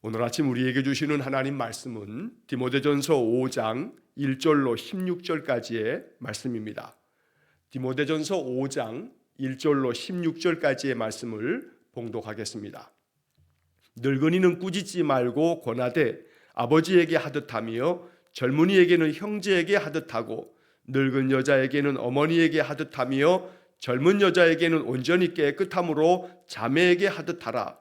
오늘 아침 우리에게 주시는 하나님 말씀은 디모데전서 5장 1절로 16절까지의 말씀입니다. 디모데전서 5장 1절로 16절까지의 말씀을 봉독하겠습니다. 늙은이는 꾸짖지 말고 권하되 아버지에게 하듯하며 젊은이에게는 형제에게 하듯하고 늙은 여자에게는 어머니에게 하듯하며 젊은 여자에게는 온전히 깨끗함으로 자매에게 하듯하라.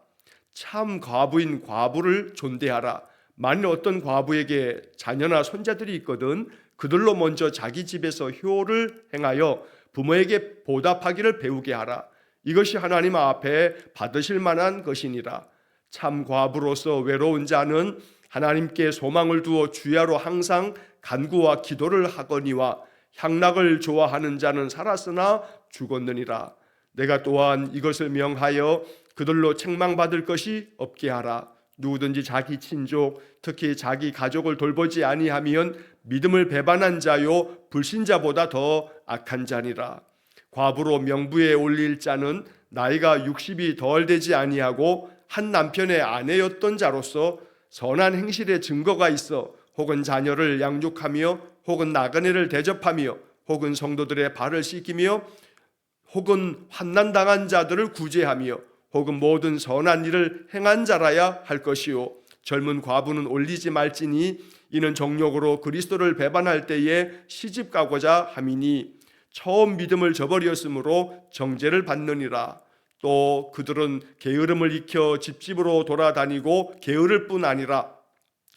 참 과부인 과부를 존대하라. 만일 어떤 과부에게 자녀나 손자들이 있거든 그들로 먼저 자기 집에서 효를 행하여 부모에게 보답하기를 배우게 하라. 이것이 하나님 앞에 받으실 만한 것이니라. 참 과부로서 외로운 자는 하나님께 소망을 두어 주야로 항상 간구와 기도를 하거니와 향락을 좋아하는 자는 살았으나 죽었느니라. 내가 또한 이것을 명하여 그들로 책망받을 것이 없게 하라. 누구든지 자기 친족 특히 자기 가족을 돌보지 아니하면 믿음을 배반한 자요 불신자보다 더 악한 자니라. 과부로 명부에 올릴 자는 나이가 60이 덜 되지 아니하고 한 남편의 아내였던 자로서 선한 행실의 증거가 있어 혹은 자녀를 양육하며 혹은 나그네를 대접하며 혹은 성도들의 발을 씻기며 혹은 환난당한 자들을 구제하며 혹은 모든 선한 일을 행한 자라야 할 것이요 젊은 과부는 올리지 말지니 이는 정욕으로 그리스도를 배반할 때에 시집가고자 함이니 처음 믿음을 저버렸으므로 정죄를 받느니라. 또 그들은 게으름을 익혀 집집으로 돌아다니고 게으를 뿐 아니라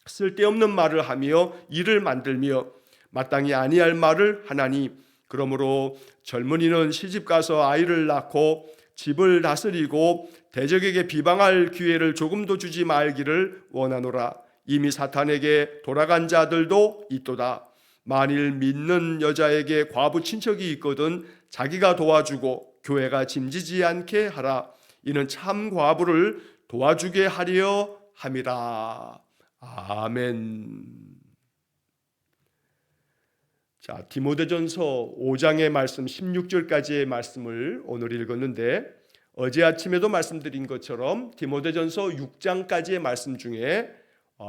쓸데없는 말을 하며 일을 만들며 마땅히 아니할 말을 하나니 그러므로 젊은이는 시집가서 아이를 낳고 집을 다스리고 대적에게 비방할 기회를 조금도 주지 말기를 원하노라. 이미 사탄에게 돌아간 자들도 있도다. 만일 믿는 여자에게 과부 친척이 있거든 자기가 도와주고 교회가 짐지지 않게 하라. 이는 참 과부를 도와주게 하려 함이라. 아멘. 자, 디모데전서 5장의 말씀 16절까지의 말씀을 오늘 읽었는데 어제 아침에도 말씀드린 것처럼 디모데전서 6장까지의 말씀 중에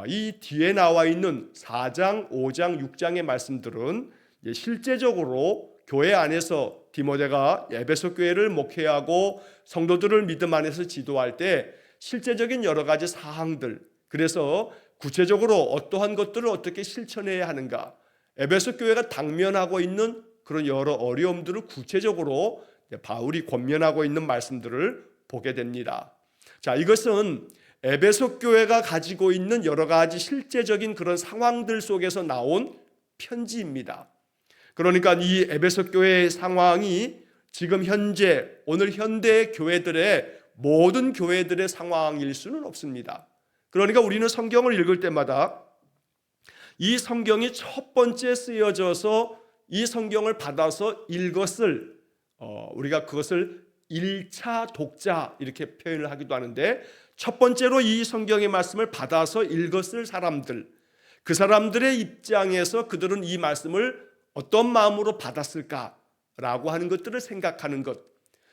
이 뒤에 나와 있는 4장, 5장, 6장의 말씀들은 실제적으로 교회 안에서 디모데가 에베소 교회를 목회하고 성도들을 믿음 안에서 지도할 때 실제적인 여러 가지 사항들, 그래서 구체적으로 어떠한 것들을 어떻게 실천해야 하는가, 에베소 교회가 당면하고 있는 그런 여러 어려움들을 구체적으로 바울이 권면하고 있는 말씀들을 보게 됩니다. 자, 이것은 에베소 교회가 가지고 있는 여러 가지 실제적인 그런 상황들 속에서 나온 편지입니다. 그러니까 이 에베소 교회의 상황이 지금 현재 오늘 현대 교회들의 모든 교회들의 상황일 수는 없습니다. 그러니까 우리는 성경을 읽을 때마다 이 성경이 첫 번째 쓰여져서 이 성경을 받아서 읽었을 우리가 그것을 1차 독자 이렇게 표현을 하기도 하는데 첫 번째로 이 성경의 말씀을 받아서 읽었을 사람들, 그 사람들의 입장에서 그들은 이 말씀을 어떤 마음으로 받았을까라고 하는 것들을 생각하는 것,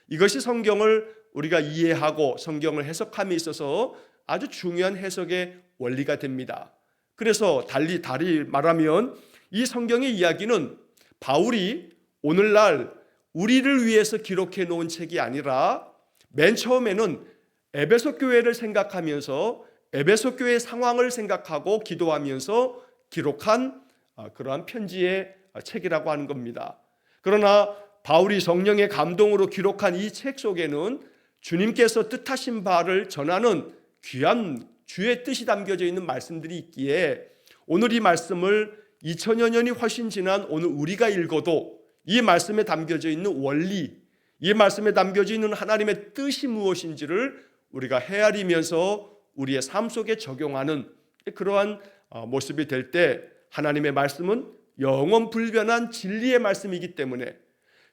이것이 성경을 우리가 이해하고 성경을 해석함에 있어서 아주 중요한 해석의 원리가 됩니다. 그래서 달리 말하면 이 성경의 이야기는 바울이 오늘날 우리를 위해서 기록해 놓은 책이 아니라 맨 처음에는 에베소 교회를 생각하면서 에베소 교회의 상황을 생각하고 기도하면서 기록한 그러한 편지의 책이라고 하는 겁니다. 그러나 바울이 성령의 감동으로 기록한 이 책 속에는 주님께서 뜻하신 바를 전하는 귀한 주의 뜻이 담겨져 있는 말씀들이 있기에 오늘 이 말씀을 2000여 년이 훨씬 지난 오늘 우리가 읽어도 이 말씀에 담겨져 있는 원리, 이 말씀에 담겨져 있는 하나님의 뜻이 무엇인지를 우리가 헤아리면서 우리의 삶 속에 적용하는 그러한 모습이 될 때 하나님의 말씀은 영원 불변한 진리의 말씀이기 때문에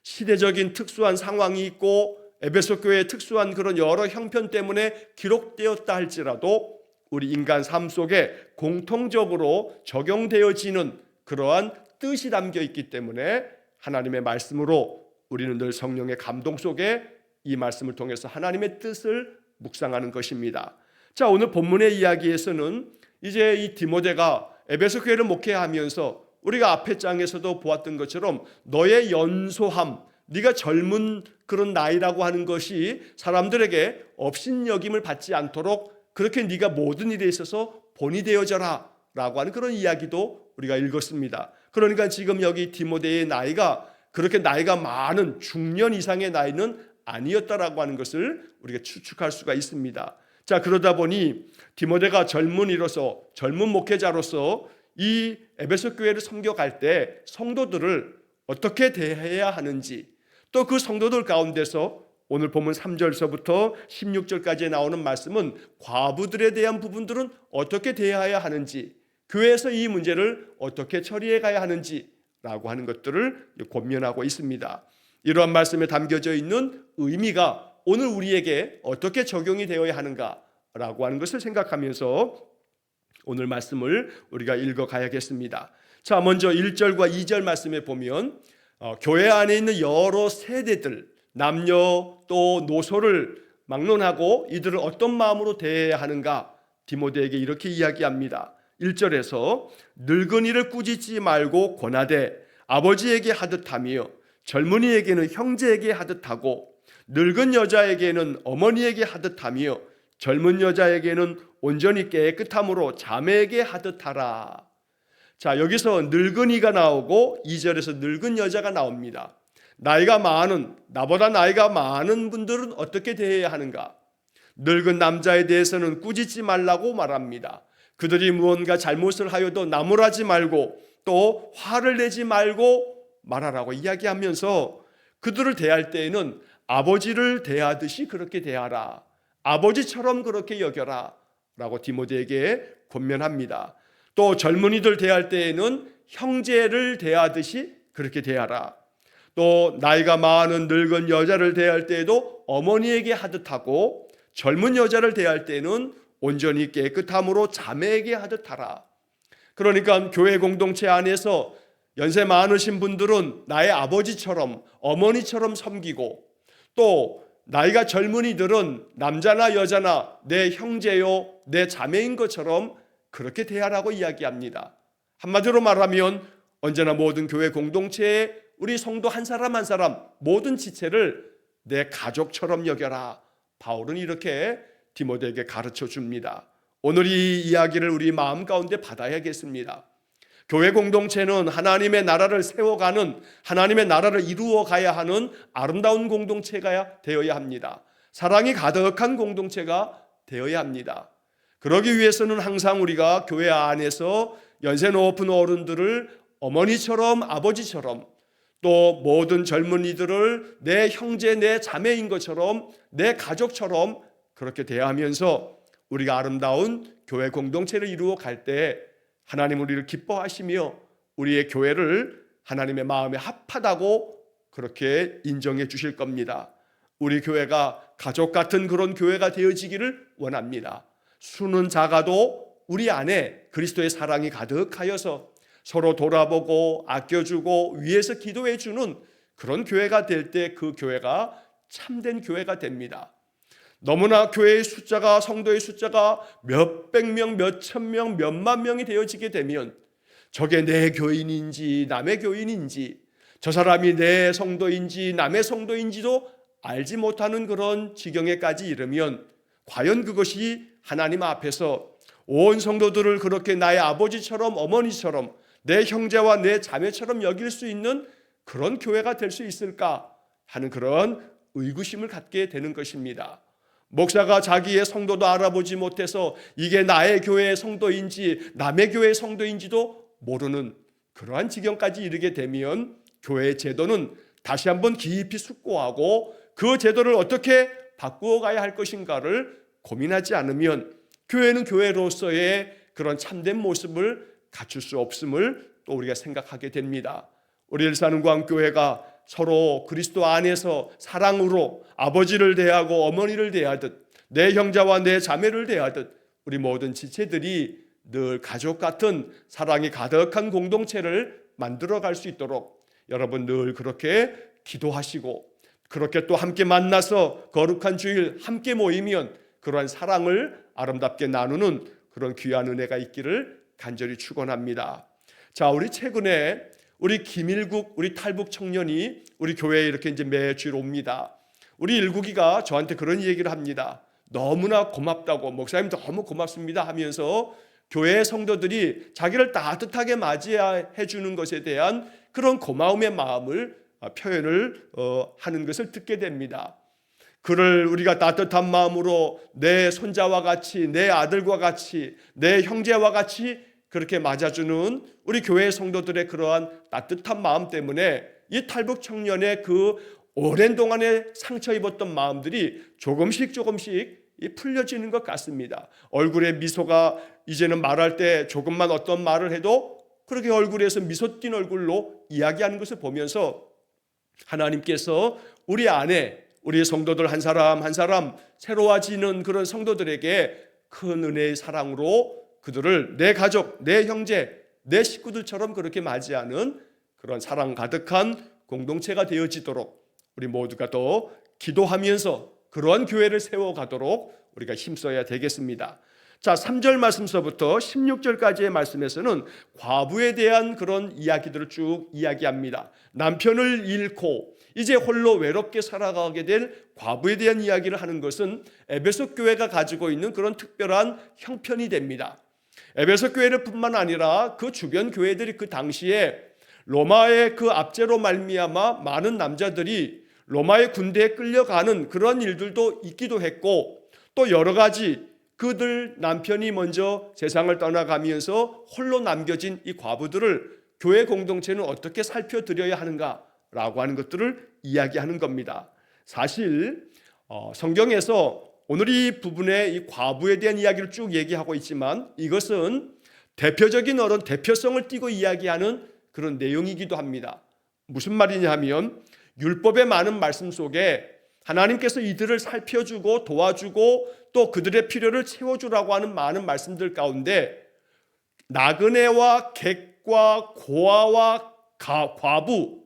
시대적인 특수한 상황이 있고 에베소 교회의 특수한 그런 여러 형편 때문에 기록되었다 할지라도 우리 인간 삶 속에 공통적으로 적용되어지는 그러한 뜻이 담겨 있기 때문에 하나님의 말씀으로 우리는 늘 성령의 감동 속에 이 말씀을 통해서 하나님의 뜻을 묵상하는 것입니다. 자, 오늘 본문의 이야기에서는 이제 이 디모데가 에베소 교회를 목회하면서 우리가 앞에 장에서도 보았던 것처럼 너의 연소함, 네가 젊은 그런 나이라고 하는 것이 사람들에게 업신여김을 받지 않도록 그렇게 네가 모든 일에 있어서 본이 되어져라 라고 하는 그런 이야기도 우리가 읽었습니다. 그러니까 지금 여기 디모데의 나이가 그렇게 나이가 많은 중년 이상의 나이는 아니었다라고 하는 것을 우리가 추측할 수가 있습니다. 자, 그러다 보니 디모데가 젊은이로서, 젊은 목회자로서 이 에베소 교회를 섬겨갈 때 성도들을 어떻게 대해야 하는지, 또 그 성도들 가운데서 오늘 본문 3절서부터 16절까지 나오는 말씀은 과부들에 대한 부분들은 어떻게 대해야 하는지, 교회에서 이 문제를 어떻게 처리해 가야 하는지 라고 하는 것들을 권면하고 있습니다. 이러한 말씀에 담겨져 있는 의미가 오늘 우리에게 어떻게 적용이 되어야 하는가라고 하는 것을 생각하면서 오늘 말씀을 우리가 읽어가야겠습니다. 자, 먼저 1절과 2절 말씀에 보면 교회 안에 있는 여러 세대들, 남녀 또 노소를 막론하고 이들을 어떤 마음으로 대해야 하는가 디모데에게 이렇게 이야기합니다. 1절에서 늙은이를 꾸짖지 말고 권하되 아버지에게 하듯하며 젊은이에게는 형제에게 하듯하고 늙은 여자에게는 어머니에게 하듯하며 젊은 여자에게는 온전히 깨끗함으로 자매에게 하듯하라. 자, 여기서 늙은이가 나오고 2절에서 늙은 여자가 나옵니다. 나이가 많은, 나보다 나이가 많은 분들은 어떻게 대해야 하는가? 늙은 남자에 대해서는 꾸짖지 말라고 말합니다. 그들이 무언가 잘못을 하여도 나무라지 말고 또 화를 내지 말고 말하라고 이야기하면서 그들을 대할 때에는 아버지를 대하듯이 그렇게 대하라, 아버지처럼 그렇게 여겨라 라고 디모데에게 권면합니다. 또 젊은이들 대할 때에는 형제를 대하듯이 그렇게 대하라. 또 나이가 많은 늙은 여자를 대할 때에도 어머니에게 하듯하고 젊은 여자를 대할 때는 온전히 깨끗함으로 자매에게 하듯하라. 그러니까 교회 공동체 안에서 연세 많으신 분들은 나의 아버지처럼 어머니처럼 섬기고, 또 나이가 젊은이들은 남자나 여자나 내 형제요 내 자매인 것처럼 그렇게 대하라고 이야기합니다. 한마디로 말하면 언제나 모든 교회 공동체에 우리 성도 한 사람 한 사람 모든 지체를 내 가족처럼 여겨라. 바울은 이렇게 디모데에게 가르쳐 줍니다. 오늘 이 이야기를 우리 마음 가운데 받아야겠습니다. 교회 공동체는 하나님의 나라를 세워가는, 하나님의 나라를 이루어 가야 하는 아름다운 공동체가 되어야 합니다. 사랑이 가득한 공동체가 되어야 합니다. 그러기 위해서는 항상 우리가 교회 안에서 연세 높은 어른들을 어머니처럼 아버지처럼, 또 모든 젊은이들을 내 형제 내 자매인 것처럼 내 가족처럼 그렇게 대하면서 우리가 아름다운 교회 공동체를 이루어 갈 때 하나님 우리를 기뻐하시며 우리의 교회를 하나님의 마음에 합하다고 그렇게 인정해 주실 겁니다. 우리 교회가 가족 같은 그런 교회가 되어지기를 원합니다. 수는 작아도 우리 안에 그리스도의 사랑이 가득하여서 서로 돌아보고 아껴주고 위에서 기도해 주는 그런 교회가 될 때 그 교회가 참된 교회가 됩니다. 너무나 교회의 숫자가, 성도의 숫자가 몇백 명, 몇천 명, 몇만 명이 되어지게 되면 저게 내 교인인지 남의 교인인지, 저 사람이 내 성도인지 남의 성도인지도 알지 못하는 그런 지경에까지 이르면 과연 그것이 하나님 앞에서 온 성도들을 그렇게 나의 아버지처럼 어머니처럼 내 형제와 내 자매처럼 여길 수 있는 그런 교회가 될 수 있을까 하는 그런 의구심을 갖게 되는 것입니다. 목사가 자기의 성도도 알아보지 못해서 이게 나의 교회의 성도인지 남의 교회의 성도인지도 모르는 그러한 지경까지 이르게 되면 교회의 제도는 다시 한번 깊이 숙고하고 그 제도를 어떻게 바꾸어 가야 할 것인가를 고민하지 않으면 교회는 교회로서의 그런 참된 모습을 갖출 수 없음을 또 우리가 생각하게 됩니다. 우리 일산은광교회가 서로 그리스도 안에서 사랑으로 아버지를 대하고 어머니를 대하듯 내 형제와 내 자매를 대하듯 우리 모든 지체들이 늘 가족 같은 사랑이 가득한 공동체를 만들어갈 수 있도록 여러분 늘 그렇게 기도하시고, 그렇게 또 함께 만나서 거룩한 주일 함께 모이면 그러한 사랑을 아름답게 나누는 그런 귀한 은혜가 있기를 간절히 축원합니다. 자, 우리 최근에 우리 김일국 우리 탈북 청년이 우리 교회에 이렇게 이제 매주일 옵니다. 우리 일국이가 저한테 그런 얘기를 합니다. 너무나 고맙다고, 목사님 너무 고맙습니다 하면서 교회 성도들이 자기를 따뜻하게 맞이해 주는 것에 대한 그런 고마움의 마음을 표현을 하는 것을 듣게 됩니다. 그를 우리가 따뜻한 마음으로 내 손자와 같이, 내 아들과 같이, 내 형제와 같이 그렇게 맞아주는 우리 교회 성도들의 그러한 따뜻한 마음 때문에 이 탈북 청년의 그 오랜 동안에 상처 입었던 마음들이 조금씩 풀려지는 것 같습니다. 얼굴에 미소가 이제는 말할 때 조금만 어떤 말을 해도 그렇게 얼굴에서 미소 띈 얼굴로 이야기하는 것을 보면서 하나님께서 우리 안에 우리 성도들 한 사람 한 사람 새로워지는 그런 성도들에게 큰 은혜의 사랑으로 그들을 내 가족, 내 형제, 내 식구들처럼 그렇게 맞이하는 그런 사랑 가득한 공동체가 되어지도록 우리 모두가 또 기도하면서 그러한 교회를 세워가도록 우리가 힘써야 되겠습니다. 자, 3절 말씀서부터 16절까지의 말씀에서는 과부에 대한 그런 이야기들을 쭉 이야기합니다. 남편을 잃고 이제 홀로 외롭게 살아가게 될 과부에 대한 이야기를 하는 것은 에베소 교회가 가지고 있는 그런 특별한 형편이 됩니다. 에베소 교회를 뿐만 아니라 그 주변 교회들이 그 당시에 로마의 그 압제로 말미암아 많은 남자들이 로마의 군대에 끌려가는 그런 일들도 있기도 했고, 또 여러 가지 그들 남편이 먼저 세상을 떠나가면서 홀로 남겨진 이 과부들을 교회 공동체는 어떻게 살펴드려야 하는가라고 하는 것들을 이야기하는 겁니다. 사실 성경에서 오늘 이 부분에 이 과부에 대한 이야기를 쭉 얘기하고 있지만 이것은 대표적인 어떤 대표성을 띠고 이야기하는 그런 내용이기도 합니다. 무슨 말이냐 하면 율법의 많은 말씀 속에 하나님께서 이들을 살펴주고 도와주고 또 그들의 필요를 채워주라고 하는 많은 말씀들 가운데 나그네와 객과 고아와 과부,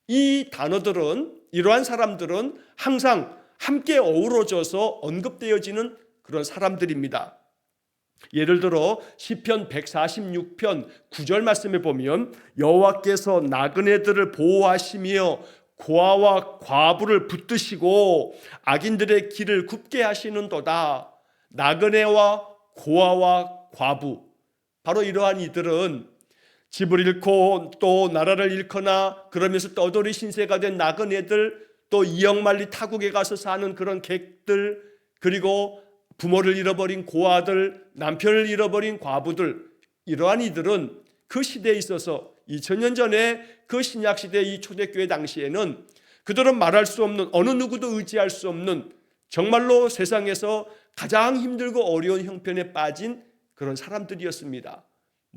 이 단어들은, 이러한 사람들은 항상 함께 어우러져서 언급되어지는 그런 사람들입니다. 예를 들어 시편 146편 9절 말씀에 보면 여호와께서 나그네들을 보호하시며 고아와 과부를 붙드시고 악인들의 길을 굽게 하시는도다. 나그네와 고아와 과부, 바로 이러한 이들은 집을 잃고 또 나라를 잃거나 그러면서 떠돌이 신세가 된 나그네들, 또 이역만리 타국에 가서 사는 그런 객들, 그리고 부모를 잃어버린 고아들, 남편을 잃어버린 과부들, 이러한 이들은 그 시대에 있어서 2000년 전에 그 신약시대 이 초대교회 당시에는 그들은 말할 수 없는, 어느 누구도 의지할 수 없는 정말로 세상에서 가장 힘들고 어려운 형편에 빠진 그런 사람들이었습니다.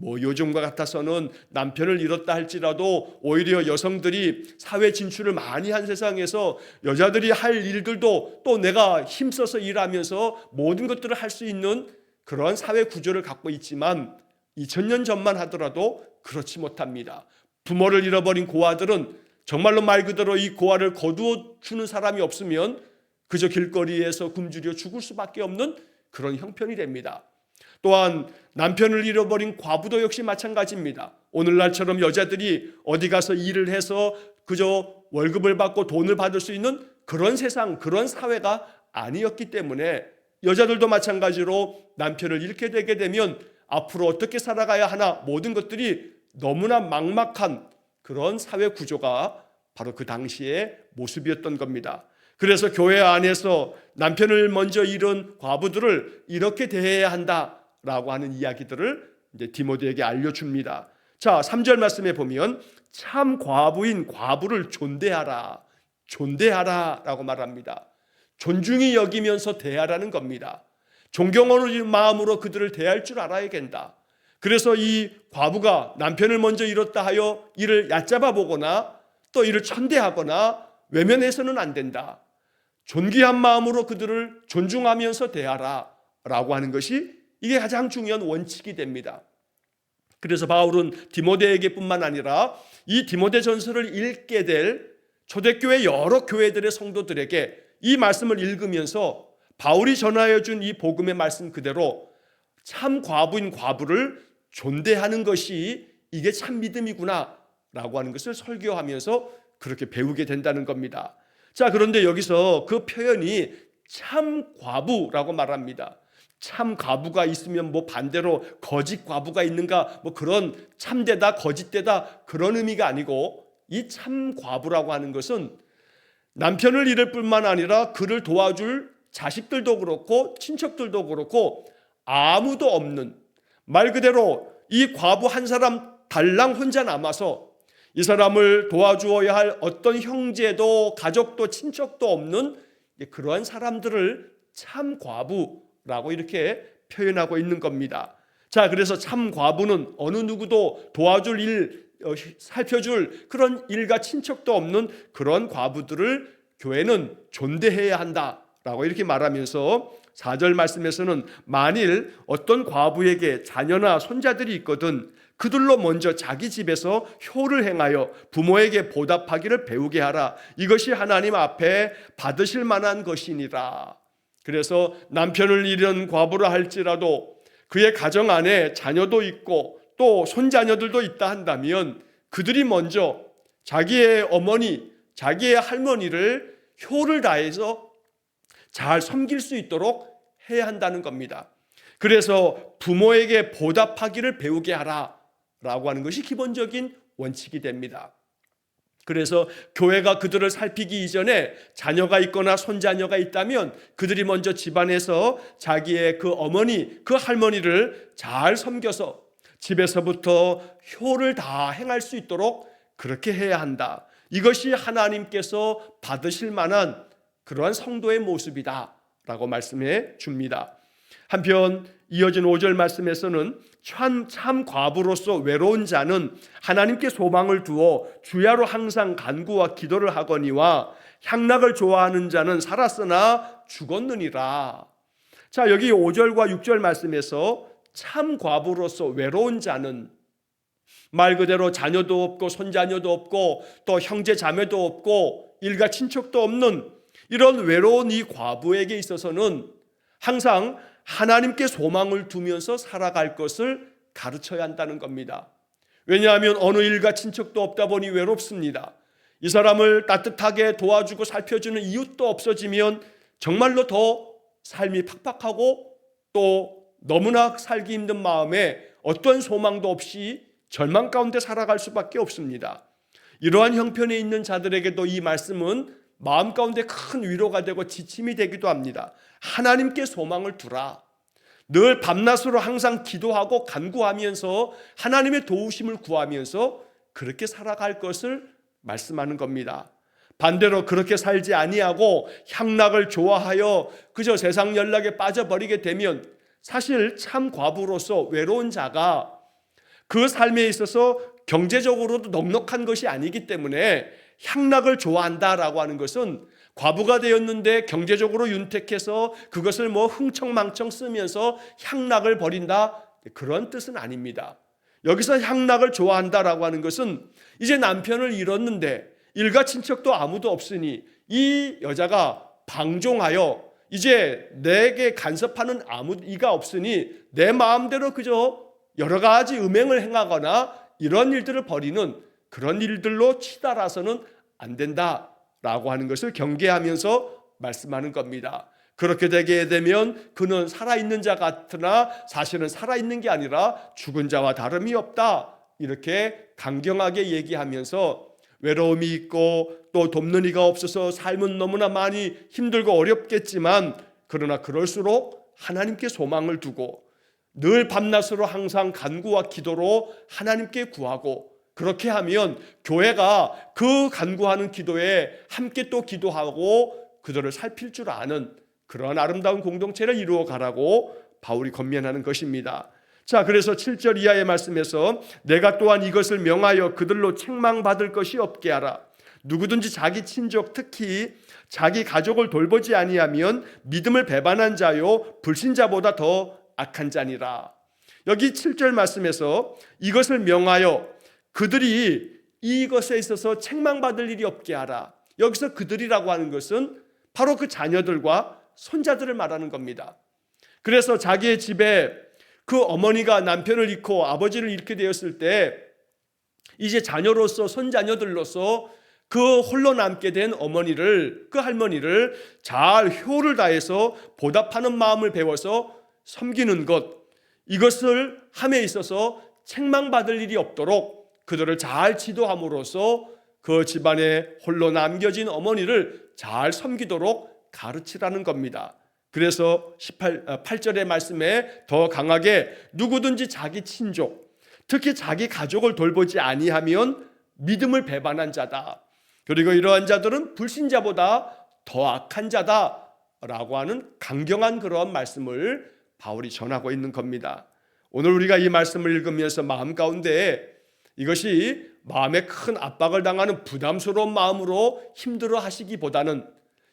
요즘과 같아서는 남편을 잃었다 할지라도 오히려 여성들이 사회 진출을 많이 한 세상에서 여자들이 할 일들도 또 내가 힘써서 일하면서 모든 것들을 할 수 있는 그런 사회 구조를 갖고 있지만 2000년 전만 하더라도 그렇지 못합니다. 부모를 잃어버린 고아들은 정말로 말 그대로 이 고아를 거두어 주는 사람이 없으면 그저 길거리에서 굶주려 죽을 수밖에 없는 그런 형편이 됩니다. 또한 남편을 잃어버린 과부도 역시 마찬가지입니다. 오늘날처럼 여자들이 어디 가서 일을 해서 그저 월급을 받고 돈을 받을 수 있는 그런 세상, 그런 사회가 아니었기 때문에 여자들도 마찬가지로 남편을 잃게 되게 되면 앞으로 어떻게 살아가야 하나, 모든 것들이 너무나 막막한 그런 사회 구조가 바로 그 당시의 모습이었던 겁니다. 그래서 교회 안에서 남편을 먼저 잃은 과부들을 이렇게 대해야 한다라고 하는 이야기들을 이제 디모데에게 알려줍니다. 자, 3절 말씀에 보면 참 과부인 과부를 존대하라라고 말합니다. 존중히 여기면서 대하라는 겁니다. 존경하는 마음으로 그들을 대할 줄 알아야 된다. 그래서 이 과부가 남편을 먼저 잃었다 하여 이를 얕잡아 보거나 또 이를 천대하거나 외면해서는 안 된다. 존귀한 마음으로 그들을 존중하면서 대하라 라고 하는 것이 이게 가장 중요한 원칙이 됩니다. 그래서 바울은 디모데에게 뿐만 아니라 이 디모데 전서를 읽게 될 초대교회 여러 교회들의 성도들에게 이 말씀을 읽으면서 바울이 전하여 준 이 복음의 말씀 그대로 참 과부인 과부를 존대하는 것이 이게 참 믿음이구나 라고 하는 것을 설교하면서 그렇게 배우게 된다는 겁니다. 자, 그런데 여기서 그 표현이 참 과부라고 말합니다. 참 과부가 있으면 뭐 반대로 거짓 과부가 있는가, 뭐 그런 참되다 거짓되다 그런 의미가 아니고, 이 참 과부라고 하는 것은 남편을 잃을 뿐만 아니라 그를 도와줄 자식들도 그렇고 친척들도 그렇고 아무도 없는, 말 그대로 이 과부 한 사람 달랑 혼자 남아서 이 사람을 도와주어야 할 어떤 형제도 가족도 친척도 없는 그러한 사람들을 참 과부라고 이렇게 표현하고 있는 겁니다. 자, 그래서 참 과부는 어느 누구도 도와줄 일, 살펴줄 그런 일가 친척도 없는 그런 과부들을 교회는 존대해야 한다라고 이렇게 말하면서 4절 말씀에서는 만일 어떤 과부에게 자녀나 손자들이 있거든 그들로 먼저 자기 집에서 효를 행하여 부모에게 보답하기를 배우게 하라. 이것이 하나님 앞에 받으실 만한 것이니라. 그래서 남편을 잃은 과부라 할지라도 그의 가정 안에 자녀도 있고 또 손자녀들도 있다 한다면 그들이 먼저 자기의 어머니, 자기의 할머니를 효를 다해서 잘 섬길 수 있도록 해야 한다는 겁니다. 그래서 부모에게 보답하기를 배우게 하라 라고 하는 것이 기본적인 원칙이 됩니다. 그래서 교회가 그들을 살피기 이전에 자녀가 있거나 손자녀가 있다면 그들이 먼저 집안에서 자기의 그 어머니, 그 할머니를 잘 섬겨서 집에서부터 효를 다 행할 수 있도록 그렇게 해야 한다. 이것이 하나님께서 받으실 만한 그러한 성도의 모습이다 라고 말씀해 줍니다. 한편 이어진 5절 말씀에서는 참 과부로서 외로운 자는 하나님께 소망을 두어 주야로 항상 간구와 기도를 하거니와 향락을 좋아하는 자는 살았으나 죽었느니라. 자, 여기 5절과 6절 말씀에서 참 과부로서 외로운 자는, 말 그대로 자녀도 없고 손자녀도 없고 또 형제 자매도 없고 일가 친척도 없는 이런 외로운 이 과부에게 있어서는 항상 하나님께 소망을 두면서 살아갈 것을 가르쳐야 한다는 겁니다. 왜냐하면 어느 일가 친척도 없다 보니 외롭습니다. 이 사람을 따뜻하게 도와주고 살펴주는 이웃도 없어지면 정말로 더 삶이 팍팍하고 또 너무나 살기 힘든 마음에 어떤 소망도 없이 절망 가운데 살아갈 수밖에 없습니다. 이러한 형편에 있는 자들에게도 이 말씀은 마음 가운데 큰 위로가 되고 지침이 되기도 합니다. 하나님께 소망을 두라. 늘 밤낮으로 항상 기도하고 간구하면서 하나님의 도우심을 구하면서 그렇게 살아갈 것을 말씀하는 겁니다. 반대로 그렇게 살지 아니하고 향락을 좋아하여 그저 세상 연락에 빠져버리게 되면 사실 참 과부로서 외로운 자가 그 삶에 있어서 경제적으로도 넉넉한 것이 아니기 때문에 향락을 좋아한다라고 하는 것은 과부가 되었는데 경제적으로 윤택해서 그것을 뭐 흥청망청 쓰면서 향락을 버린다, 그런 뜻은 아닙니다. 여기서 향락을 좋아한다라고 하는 것은 이제 남편을 잃었는데 일가 친척도 아무도 없으니 이 여자가 방종하여 이제 내게 간섭하는 아무 이가 없으니 내 마음대로 그저 여러 가지 음행을 행하거나 이런 일들을 벌이는 그런 일들로 치달아서는 안 된다라고 하는 것을 경계하면서 말씀하는 겁니다. 그렇게 되게 되면 그는 살아있는 자 같으나 사실은 살아있는 게 아니라 죽은 자와 다름이 없다, 이렇게 강경하게 얘기하면서 외로움이 있고 또 돕는 이가 없어서 삶은 너무나 많이 힘들고 어렵겠지만 그러나 그럴수록 하나님께 소망을 두고 늘 밤낮으로 항상 간구와 기도로 하나님께 구하고, 그렇게 하면 교회가 그 간구하는 기도에 함께 또 기도하고 그들을 살필 줄 아는 그런 아름다운 공동체를 이루어 가라고 바울이 권면하는 것입니다. 자, 그래서 7절 이하의 말씀에서 내가 또한 이것을 명하여 그들로 책망받을 것이 없게 하라. 누구든지 자기 친족 특히 자기 가족을 돌보지 아니하면 믿음을 배반한 자요 불신자보다 더 악한 자니라. 여기 7절 말씀에서 이것을 명하여 그들이 이것에 있어서 책망받을 일이 없게 하라. 여기서 그들이라고 하는 것은 바로 그 자녀들과 손자들을 말하는 겁니다. 그래서 자기의 집에 그 어머니가 남편을 잃고 아버지를 잃게 되었을 때 이제 자녀로서 손자녀들로서 그 홀로 남게 된 어머니를, 그 할머니를 잘 효를 다해서 보답하는 마음을 배워서 섬기는 것, 이것을 함에 있어서 책망받을 일이 없도록 그들을 잘 지도함으로써 그 집안에 홀로 남겨진 어머니를 잘 섬기도록 가르치라는 겁니다. 그래서 8절의 말씀에 더 강하게 누구든지 자기 친족, 특히 자기 가족을 돌보지 아니하면 믿음을 배반한 자다. 그리고 이러한 자들은 불신자보다 더 악한 자다라고 하는 강경한 그런 말씀을 바울이 전하고 있는 겁니다. 오늘 우리가 이 말씀을 읽으면서 마음 가운데 이것이 마음에 큰 압박을 당하는 부담스러운 마음으로 힘들어 하시기보다는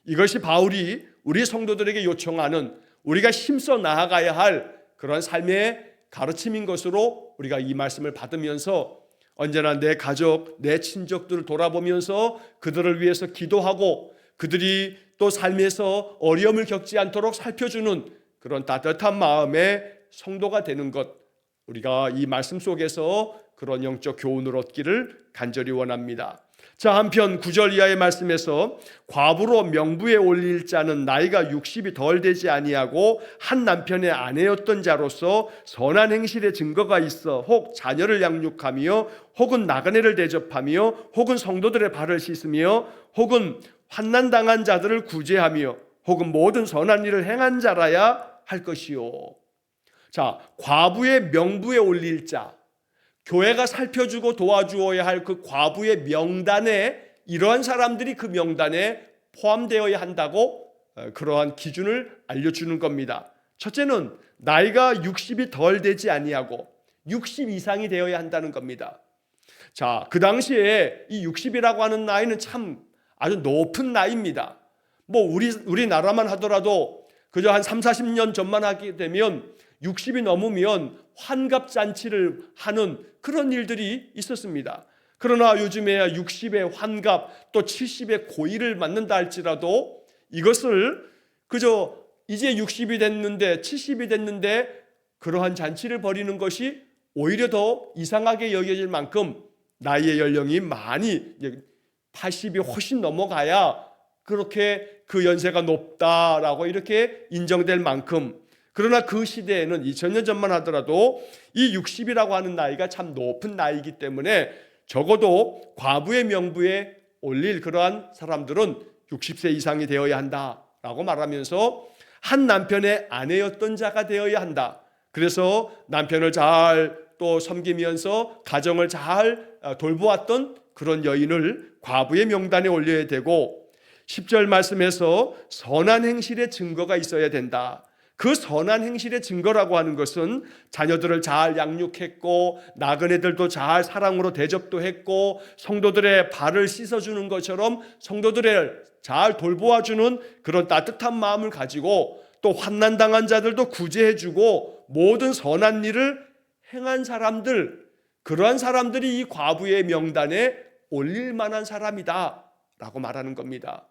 이것이 바울이 우리 성도들에게 요청하는 우리가 힘써 나아가야 할 그런 삶의 가르침인 것으로 우리가 이 말씀을 받으면서 언제나 내 가족, 내 친족들을 돌아보면서 그들을 위해서 기도하고 그들이 또 삶에서 어려움을 겪지 않도록 살펴주는 그런 따뜻한 마음의 성도가 되는 것, 우리가 이 말씀 속에서 그런 영적 교훈을 얻기를 간절히 원합니다. 자, 한편 9절 이하의 말씀에서 과부로 명부에 올릴 자는 나이가 60이 덜 되지 아니하고 한 남편의 아내였던 자로서 선한 행실의 증거가 있어 혹 자녀를 양육하며 혹은 나그네를 대접하며 혹은 성도들의 발을 씻으며 혹은 환난당한 자들을 구제하며 혹은 모든 선한 일을 행한 자라야 할 것이요. 자, 과부의 명부에 올릴 자, 교회가 살펴주고 도와주어야 할 그 과부의 명단에 이러한 사람들이 그 명단에 포함되어야 한다고 그러한 기준을 알려주는 겁니다. 첫째는 나이가 60이 덜 되지 아니하고 60 이상이 되어야 한다는 겁니다. 자, 그 당시에 이 60이라고 하는 나이는 참 아주 높은 나이입니다. 뭐 우리나라만 하더라도 그저 한 3, 40년 전만 하게 되면 60이 넘으면 환갑잔치를 하는 그런 일들이 있었습니다. 그러나 요즘에야 60의 환갑 또 70의 고일을 맞는다 할지라도 이것을 그저 이제 60이 됐는데 70이 됐는데 그러한 잔치를 벌이는 것이 오히려 더 이상하게 여겨질 만큼 나이의 연령이 많이 80이 훨씬 넘어가야 그렇게 그 연세가 높다라고 이렇게 인정될 만큼, 그러나 그 시대에는 2000년 전만 하더라도 이 60이라고 하는 나이가 참 높은 나이이기 때문에 적어도 과부의 명부에 올릴 그러한 사람들은 60세 이상이 되어야 한다라고 말하면서 한 남편의 아내였던 자가 되어야 한다. 그래서 남편을 잘 또 섬기면서 가정을 잘 돌보았던 그런 여인을 과부의 명단에 올려야 되고, 10절 말씀에서 선한 행실의 증거가 있어야 된다. 그 선한 행실의 증거라고 하는 것은 자녀들을 잘 양육했고 나그네들도 잘 사랑으로 대접도 했고 성도들의 발을 씻어주는 것처럼 성도들을 잘 돌보아주는 그런 따뜻한 마음을 가지고 또 환난당한 자들도 구제해주고 모든 선한 일을 행한 사람들, 그러한 사람들이 이 과부의 명단에 올릴 만한 사람이다 라고 말하는 겁니다.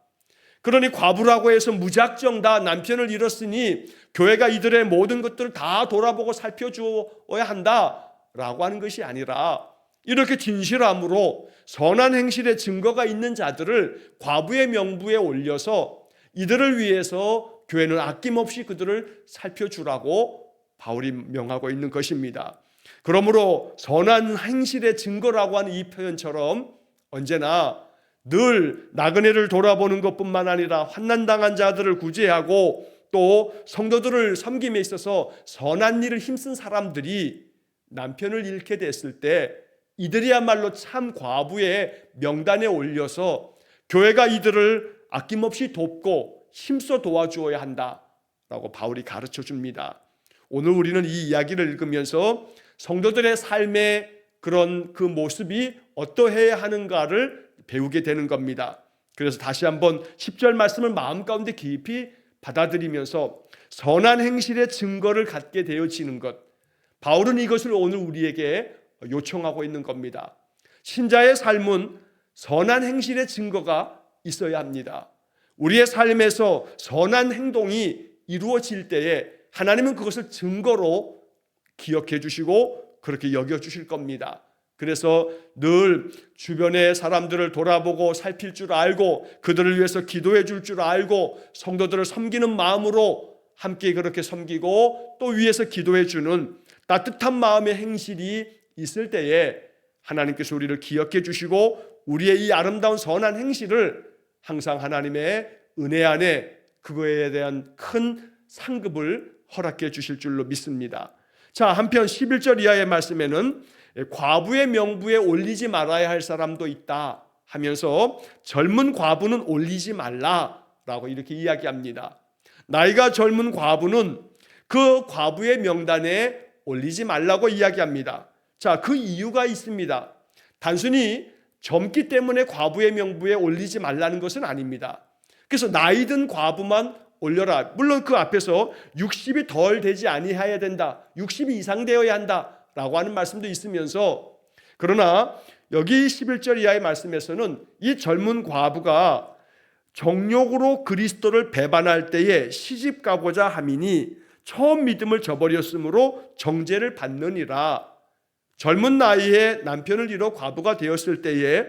그러니 과부라고 해서 무작정 다 남편을 잃었으니 교회가 이들의 모든 것들을 다 돌아보고 살펴주어야 한다라고 하는 것이 아니라 이렇게 진실함으로 선한 행실의 증거가 있는 자들을 과부의 명부에 올려서 이들을 위해서 교회는 아낌없이 그들을 살펴주라고 바울이 명하고 있는 것입니다. 그러므로 선한 행실의 증거라고 하는 이 표현처럼 언제나 늘 나그네를 돌아보는 것뿐만 아니라 환난당한 자들을 구제하고 또 성도들을 섬김에 있어서 선한 일을 힘쓴 사람들이 남편을 잃게 됐을 때 이들이야말로 참 과부의 명단에 올려서 교회가 이들을 아낌없이 돕고 힘써 도와주어야 한다라고 바울이 가르쳐 줍니다. 오늘 우리는 이 이야기를 읽으면서 성도들의 삶의 그런 그 모습이 어떠해야 하는가를 배우게 되는 겁니다. 그래서 다시 한번 10절 말씀을 마음 가운데 깊이 받아들이면서 선한 행실의 증거를 갖게 되어지는 것, 바울은 이것을 오늘 우리에게 요청하고 있는 겁니다. 신자의 삶은 선한 행실의 증거가 있어야 합니다. 우리의 삶에서 선한 행동이 이루어질 때에 하나님은 그것을 증거로 기억해 주시고 그렇게 여겨 주실 겁니다. 그래서 늘 주변의 사람들을 돌아보고 살필 줄 알고 그들을 위해서 기도해 줄 줄 알고 성도들을 섬기는 마음으로 함께 그렇게 섬기고 또 위해서 기도해 주는 따뜻한 마음의 행실이 있을 때에 하나님께서 우리를 기억해 주시고 우리의 이 아름다운 선한 행실을 항상 하나님의 은혜 안에 그거에 대한 큰 상급을 허락해 주실 줄로 믿습니다. 자, 한편 11절 이하의 말씀에는 과부의 명부에 올리지 말아야 할 사람도 있다 하면서 젊은 과부는 올리지 말라라고 이렇게 이야기합니다. 나이가 젊은 과부는 그 과부의 명단에 올리지 말라고 이야기합니다. 자, 그 이유가 있습니다. 단순히 젊기 때문에 과부의 명부에 올리지 말라는 것은 아닙니다. 그래서 나이 든 과부만 올려라. 물론 그 앞에서 60이 덜 되지 아니해야 된다. 60이 이상 되어야 한다라고 하는 말씀도 있으면서 그러나 여기 11절 이하의 말씀에서는 이 젊은 과부가 정욕으로 그리스도를 배반할 때에 시집 가고자 함이니 처음 믿음을 저버렸으므로 정죄를 받느니라. 젊은 나이에 남편을 잃어 과부가 되었을 때에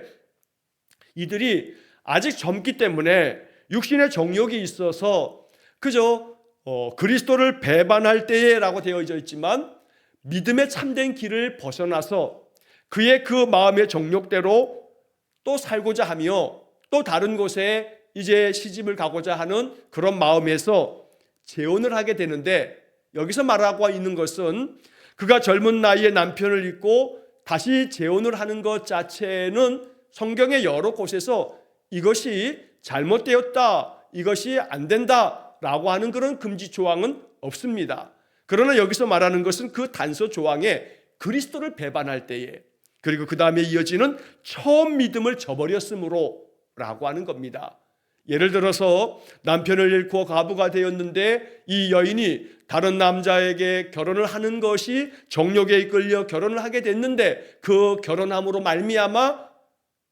이들이 아직 젊기 때문에 육신의 정욕이 있어서 그저 그리스도를 배반할 때에라고 되어져 있지만 믿음의 참된 길을 벗어나서 그의 그 마음의 정욕대로 또 살고자 하며 또 다른 곳에 이제 시집을 가고자 하는 그런 마음에서 재혼을 하게 되는데 여기서 말하고 있는 것은 그가 젊은 나이에 남편을 잃고 다시 재혼을 하는 것 자체는 성경의 여러 곳에서 이것이 잘못되었다, 이것이 안 된다라고 하는 그런 금지 조항은 없습니다. 그러나 여기서 말하는 것은 그 단서 조항에 그리스도를 배반할 때에 그리고 그 다음에 이어지는 처음 믿음을 저버렸으므로 라고 하는 겁니다. 예를 들어서 남편을 잃고 과부가 되었는데 이 여인이 다른 남자에게 결혼을 하는 것이 정욕에 이끌려 결혼을 하게 됐는데 그 결혼함으로 말미암아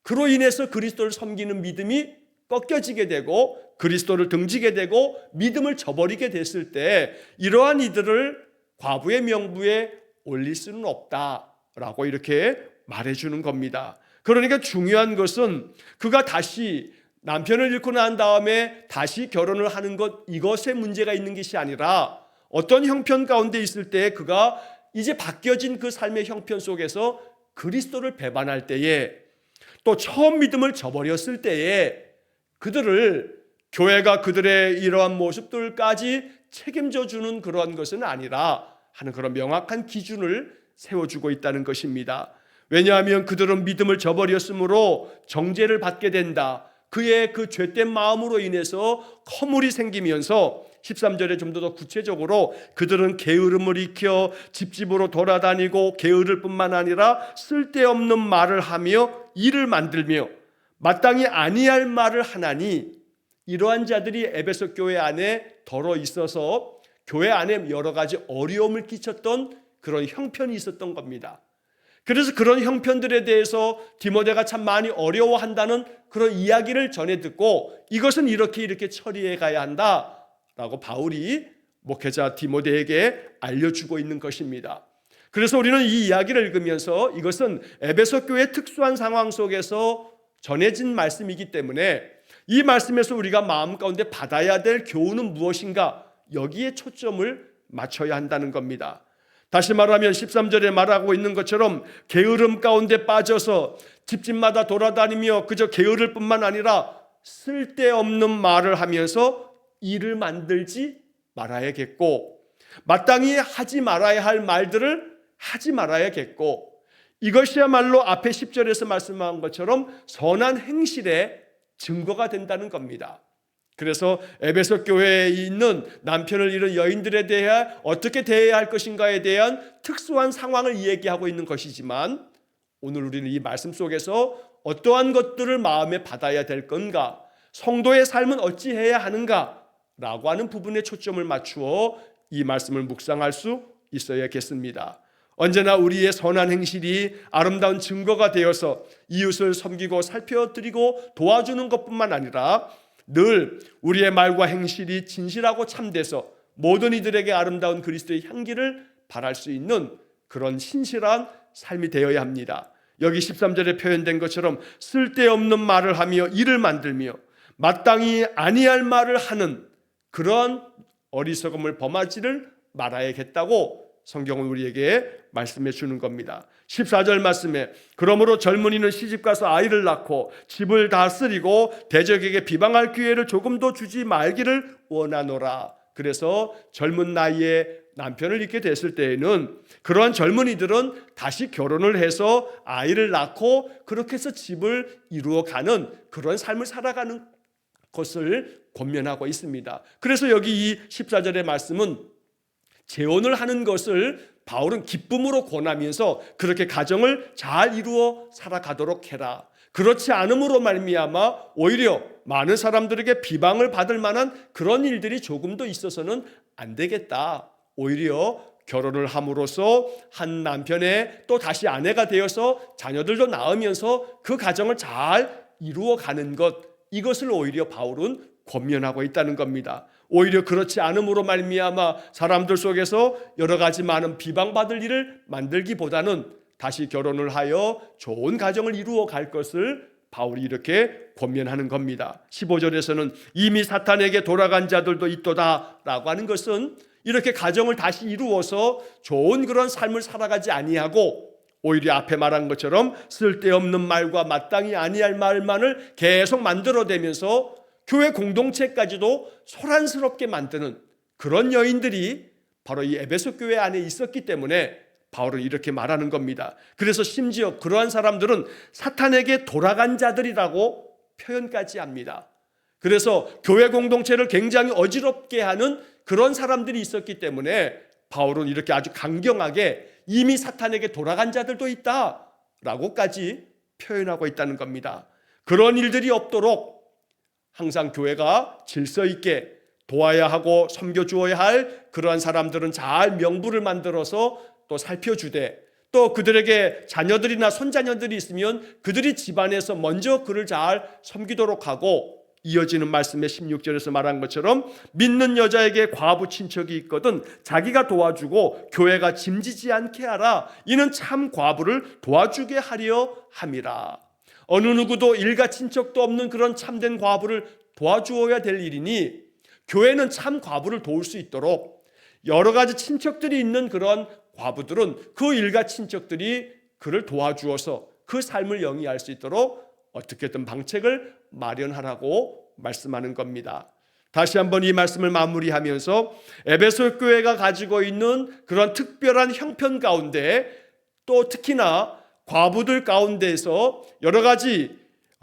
그로 인해서 그리스도를 섬기는 믿음이 꺾여지게 되고 그리스도를 등지게 되고 믿음을 저버리게 됐을 때 이러한 이들을 과부의 명부에 올릴 수는 없다라고 이렇게 말해주는 겁니다. 그러니까 중요한 것은 그가 다시 남편을 잃고 난 다음에 다시 결혼을 하는 것 이것에 문제가 있는 것이 아니라 어떤 형편 가운데 있을 때 그가 이제 바뀌어진 그 삶의 형편 속에서 그리스도를 배반할 때에 또 처음 믿음을 저버렸을 때에 그들을 교회가 그들의 이러한 모습들까지 책임져 주는 그러한 것은 아니라 하는 그런 명확한 기준을 세워주고 있다는 것입니다. 왜냐하면 그들은 믿음을 저버렸으므로 정죄를 받게 된다. 그의 그 죄된 마음으로 인해서 허물이 생기면서 13절에 좀 더 구체적으로 그들은 게으름을 익혀 집집으로 돌아다니고 게으를 뿐만 아니라 쓸데없는 말을 하며 일을 만들며 마땅히 아니할 말을 하나니 이러한 자들이 에베소 교회 안에 덜어 있어서 교회 안에 여러 가지 어려움을 끼쳤던 그런 형편이 있었던 겁니다. 그래서 그런 형편들에 대해서 디모데가 참 많이 어려워한다는 그런 이야기를 전해 듣고 이것은 이렇게 처리해 가야 한다라고 바울이 목회자 디모데에게 알려주고 있는 것입니다. 그래서 우리는 이 이야기를 읽으면서 이것은 에베소 교회의 특수한 상황 속에서 전해진 말씀이기 때문에 이 말씀에서 우리가 마음 가운데 받아야 될 교훈은 무엇인가 여기에 초점을 맞춰야 한다는 겁니다. 다시 말하면 13절에 말하고 있는 것처럼 게으름 가운데 빠져서 집집마다 돌아다니며 그저 게으를 뿐만 아니라 쓸데없는 말을 하면서 일을 만들지 말아야겠고 마땅히 하지 말아야 할 말들을 하지 말아야겠고 이것이야말로 앞에 10절에서 말씀한 것처럼 선한 행실의 증거가 된다는 겁니다. 그래서 에베소 교회에 있는 남편을 잃은 여인들에 대해 어떻게 대해야 할 것인가에 대한 특수한 상황을 얘기하고 있는 것이지만 오늘 우리는 이 말씀 속에서 어떠한 것들을 마음에 받아야 될 건가, 성도의 삶은 어찌해야 하는가 라고 하는 부분에 초점을 맞추어 이 말씀을 묵상할 수 있어야겠습니다. 언제나 우리의 선한 행실이 아름다운 증거가 되어서 이웃을 섬기고 살펴드리고 도와주는 것뿐만 아니라 늘 우리의 말과 행실이 진실하고 참돼서 모든 이들에게 아름다운 그리스도의 향기를 발할 수 있는 그런 신실한 삶이 되어야 합니다. 여기 13절에 표현된 것처럼 쓸데없는 말을 하며 일을 만들며 마땅히 아니할 말을 하는 그런 어리석음을 범하지를 말아야겠다고 성경은 우리에게 말씀해 주는 겁니다. 14절 말씀에 그러므로 젊은이는 시집가서 아이를 낳고 집을 다스리고 대적에게 비방할 기회를 조금도 주지 말기를 원하노라. 그래서 젊은 나이에 남편을 잃게 됐을 때에는 그러한 젊은이들은 다시 결혼을 해서 아이를 낳고 그렇게 해서 집을 이루어가는 그런 삶을 살아가는 것을 권면하고 있습니다. 그래서 여기 이 14절의 말씀은 재혼을 하는 것을 바울은 기쁨으로 권하면서 그렇게 가정을 잘 이루어 살아가도록 해라. 그렇지 않음으로 말미암아 오히려 많은 사람들에게 비방을 받을 만한 그런 일들이 조금 더 있어서는 안 되겠다. 오히려 결혼을 함으로써 한 남편의 또 다시 아내가 되어서 자녀들도 낳으면서 그 가정을 잘 이루어가는 것, 이것을 오히려 바울은 권면하고 있다는 겁니다. 오히려 그렇지 않음으로 말미암아 사람들 속에서 여러 가지 많은 비방받을 일을 만들기보다는 다시 결혼을 하여 좋은 가정을 이루어 갈 것을 바울이 이렇게 권면하는 겁니다. 15절에서는 이미 사탄에게 돌아간 자들도 있도다 라고 하는 것은 이렇게 가정을 다시 이루어서 좋은 그런 삶을 살아가지 아니하고 오히려 앞에 말한 것처럼 쓸데없는 말과 마땅히 아니할 말만을 계속 만들어대면서 교회 공동체까지도 소란스럽게 만드는 그런 여인들이 바로 이 에베소 교회 안에 있었기 때문에 바울은 이렇게 말하는 겁니다. 그래서 심지어 그러한 사람들은 사탄에게 돌아간 자들이라고 표현까지 합니다. 그래서 교회 공동체를 굉장히 어지럽게 하는 그런 사람들이 있었기 때문에 바울은 이렇게 아주 강경하게 이미 사탄에게 돌아간 자들도 있다라고까지 표현하고 있다는 겁니다. 그런 일들이 없도록 항상 교회가 질서 있게 도와야 하고 섬겨주어야 할 그러한 사람들은 잘 명부를 만들어서 또 살펴주되, 또 그들에게 자녀들이나 손자녀들이 있으면 그들이 집안에서 먼저 그를 잘 섬기도록 하고, 이어지는 말씀의 16절에서 말한 것처럼 믿는 여자에게 과부 친척이 있거든 자기가 도와주고 교회가 짐지지 않게 하라. 이는 참 과부를 도와주게 하려 함이라. 어느 누구도 일가 친척도 없는 그런 참된 과부를 도와주어야 될 일이니, 교회는 참 과부를 도울 수 있도록 여러 가지 친척들이 있는 그런 과부들은 그 일가 친척들이 그를 도와주어서 그 삶을 영위할 수 있도록 어떻게든 방책을 마련하라고 말씀하는 겁니다. 다시 한번 이 말씀을 마무리하면서 에베소 교회가 가지고 있는 그런 특별한 형편 가운데, 또 특히나 과부들 가운데에서 여러 가지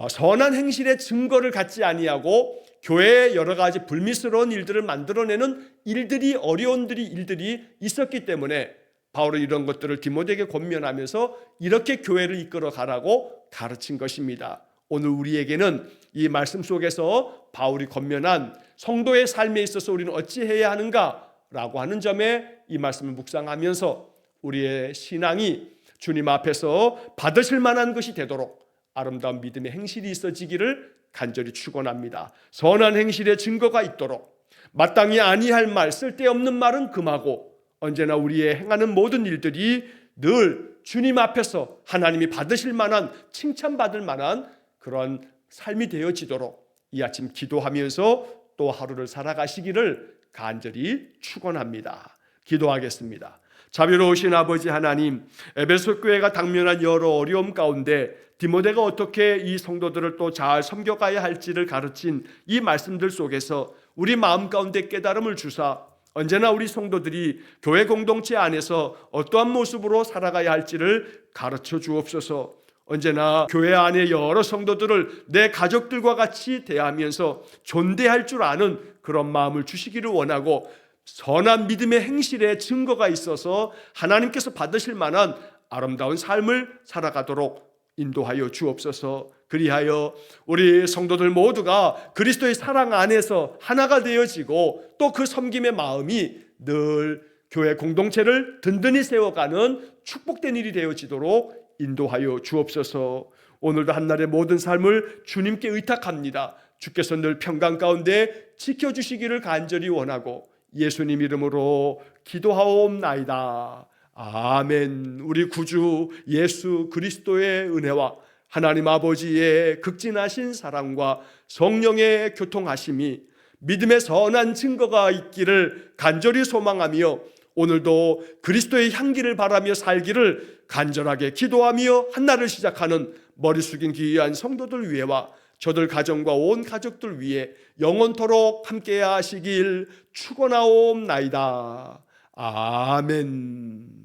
선한 행실의 증거를 갖지 아니하고 교회에 여러 가지 불미스러운 일들을 만들어내는 일들이, 어려운 일들이 있었기 때문에 바울은 이런 것들을 디모데에게 권면하면서 이렇게 교회를 이끌어 가라고 가르친 것입니다. 오늘 우리에게는 이 말씀 속에서 바울이 권면한 성도의 삶에 있어서 우리는 어찌해야 하는가라고 하는 점에 이 말씀을 묵상하면서 우리의 신앙이 주님 앞에서 받으실 만한 것이 되도록 아름다운 믿음의 행실이 있어지기를 간절히 축원합니다. 선한 행실의 증거가 있도록 마땅히 아니할 말, 쓸데없는 말은 금하고 언제나 우리의 행하는 모든 일들이 늘 주님 앞에서 하나님이 받으실 만한, 칭찬받을 만한 그런 삶이 되어지도록 이 아침 기도하면서 또 하루를 살아가시기를 간절히 축원합니다. 기도하겠습니다. 자비로우신 아버지 하나님, 에베소 교회가 당면한 여러 어려움 가운데 디모데가 어떻게 이 성도들을 또 잘 섬겨가야 할지를 가르친 이 말씀들 속에서 우리 마음 가운데 깨달음을 주사 언제나 우리 성도들이 교회 공동체 안에서 어떠한 모습으로 살아가야 할지를 가르쳐 주옵소서. 언제나 교회 안에 여러 성도들을 내 가족들과 같이 대하면서 존대할 줄 아는 그런 마음을 주시기를 원하고, 선한 믿음의 행실에 증거가 있어서 하나님께서 받으실 만한 아름다운 삶을 살아가도록 인도하여 주옵소서. 그리하여 우리 성도들 모두가 그리스도의 사랑 안에서 하나가 되어지고 또 그 섬김의 마음이 늘 교회 공동체를 든든히 세워가는 축복된 일이 되어지도록 인도하여 주옵소서. 오늘도 한날의 모든 삶을 주님께 의탁합니다. 주께서 늘 평강 가운데 지켜주시기를 간절히 원하고 예수님 이름으로 기도하옵나이다. 아멘. 우리 구주 예수 그리스도의 은혜와 하나님 아버지의 극진하신 사랑과 성령의 교통하심이 믿음의 선한 증거가 있기를 간절히 소망하며 오늘도 그리스도의 향기를 바라며 살기를 간절하게 기도하며 한날을 시작하는 머리 숙인 귀한 성도들 위해와 저들 가정과 온 가족들 위해 영원토록 함께 하시길 축원하옵나이다. 아멘.